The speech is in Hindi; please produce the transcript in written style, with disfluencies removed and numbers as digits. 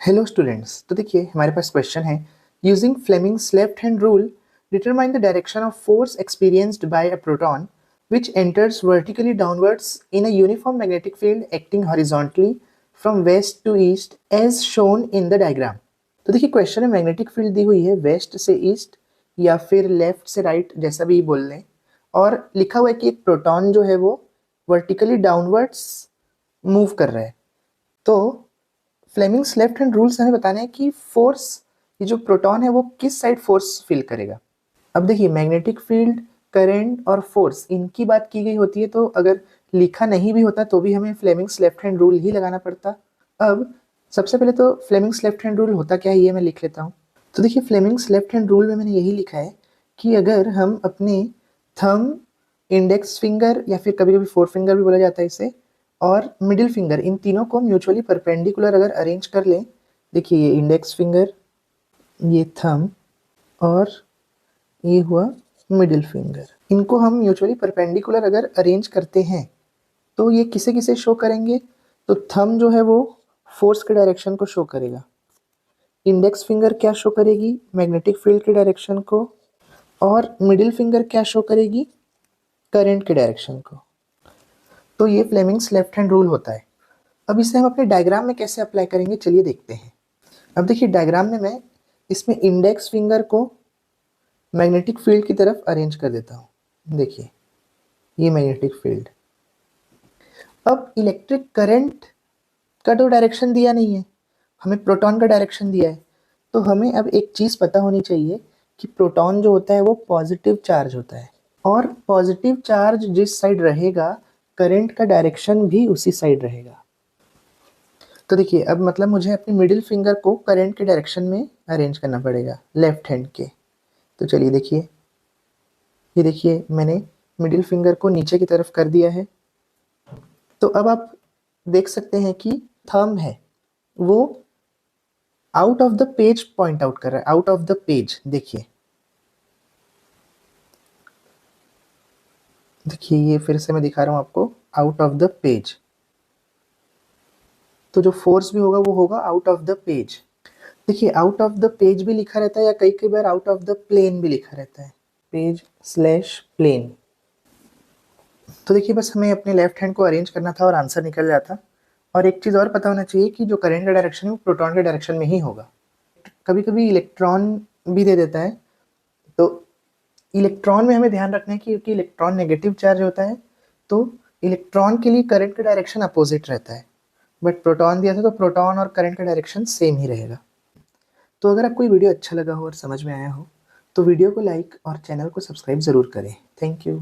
Hello students. तो देखिए हमारे पास क्वेश्चन है, using Fleming's left hand rule determine the direction of force experienced bye a proton which enters vertically downwards in a uniform magnetic field acting horizontally from west to east as shown in the diagram। तो देखिए क्वेश्चन में मैग्नेटिक फील्ड दी हुई है वेस्ट से ईस्ट या फिर लेफ्ट से राइट जैसा भी बोल लें, और लिखा हुआ है कि एक प्रोटॉन जो है वो वर्टिकली डाउनवर्ड्स मूव कर रहा है। तो फ्लेमिंग्स लेफ्ट हैंड रूल से हमें बताना है कि फोर्स, ये जो प्रोटॉन है वो किस साइड फोर्स फील करेगा। अब देखिए मैग्नेटिक फील्ड, करंट और फोर्स इनकी बात की गई होती है, तो अगर लिखा नहीं भी होता तो भी हमें फ्लेमिंग्स लेफ्ट हैंड रूल ही लगाना पड़ता। अब सबसे पहले तो फ्लेमिंग्स लेफ्ट हैंड रूल होता क्या है ये मैं लिख लेता हूँ। तो देखिए फ्लेमिंग्स लेफ्ट हैंड रूल में मैंने यही लिखा है कि अगर हम अपने थंब, इंडेक्स फिंगर या फिर कभी कभी फोर फिंगर भी बोला जाता है इसे, और मिडिल फिंगर, इन तीनों को म्यूचुअली परपेंडिकुलर अगर अरेंज कर लें, देखिए ये इंडेक्स फिंगर, ये थंब और ये हुआ मिडिल फिंगर, इनको हम म्यूचुअली परपेंडिकुलर अगर अरेंज करते हैं तो ये किसे किसे शो करेंगे। तो थंब जो है वो फोर्स के डायरेक्शन को शो करेगा, इंडेक्स फिंगर क्या शो करेगी, मैग्नेटिक फील्ड के डायरेक्शन को, और मिडिल फिंगर क्या शो करेगी, करंट के डायरेक्शन को। तो ये फ्लेमिंग्स लेफ्ट हैंड रूल होता है। अब इसे हम अपने डायग्राम में कैसे अप्लाई करेंगे चलिए देखते हैं। अब देखिए डायग्राम में मैं इसमें इंडेक्स फिंगर को मैग्नेटिक फील्ड की तरफ अरेंज कर देता हूँ। देखिए ये मैग्नेटिक फील्ड। अब इलेक्ट्रिक करंट का तो डायरेक्शन दिया नहीं है, हमें प्रोटॉन का डायरेक्शन दिया है। तो हमें अब एक चीज़ पता होनी चाहिए कि प्रोटॉन जो होता है वो पॉजिटिव चार्ज होता है, और पॉजिटिव चार्ज जिस साइड रहेगा करंट का डायरेक्शन भी उसी साइड रहेगा। तो देखिए अब मतलब मुझे अपनी मिडिल फिंगर को करंट के डायरेक्शन में अरेंज करना पड़ेगा, लेफ्ट हैंड के। तो चलिए देखिए, ये देखिए मैंने मिडिल फिंगर को नीचे की तरफ कर दिया है। तो अब आप देख सकते हैं कि थंब है वो out of the page point out कर रहा है, आउट ऑफ द पेज। देखिए देखिए ये फिर से मैं दिखा रहा हूँ आपको, आउट ऑफ द पेज। तो जो फोर्स भी होगा वो होगा आउट ऑफ द पेज। देखिए आउट ऑफ द पेज भी लिखा रहता है या कई कई बार आउट ऑफ द प्लेन भी लिखा रहता है, पेज स्लैश प्लेन। तो देखिए बस हमें अपने लेफ्ट हैंड को अरेंज करना था और आंसर निकल जाता। और एक चीज़ और पता होना चाहिए कि जो करंट का डायरेक्शन है वो प्रोटॉन के डायरेक्शन में ही होगा। कभी कभी इलेक्ट्रॉन भी दे देता है, तो इलेक्ट्रॉन में हमें ध्यान रखना है कि क्योंकि इलेक्ट्रॉन नेगेटिव चार्ज होता है तो इलेक्ट्रॉन के लिए करंट का डायरेक्शन अपोजिट रहता है, बट प्रोटॉन दिया था तो प्रोटॉन और करंट का डायरेक्शन सेम ही रहेगा। तो अगर आपको ये वीडियो अच्छा लगा हो और समझ में आया हो तो वीडियो को लाइक और चैनल को सब्सक्राइब ज़रूर करें। Thank you.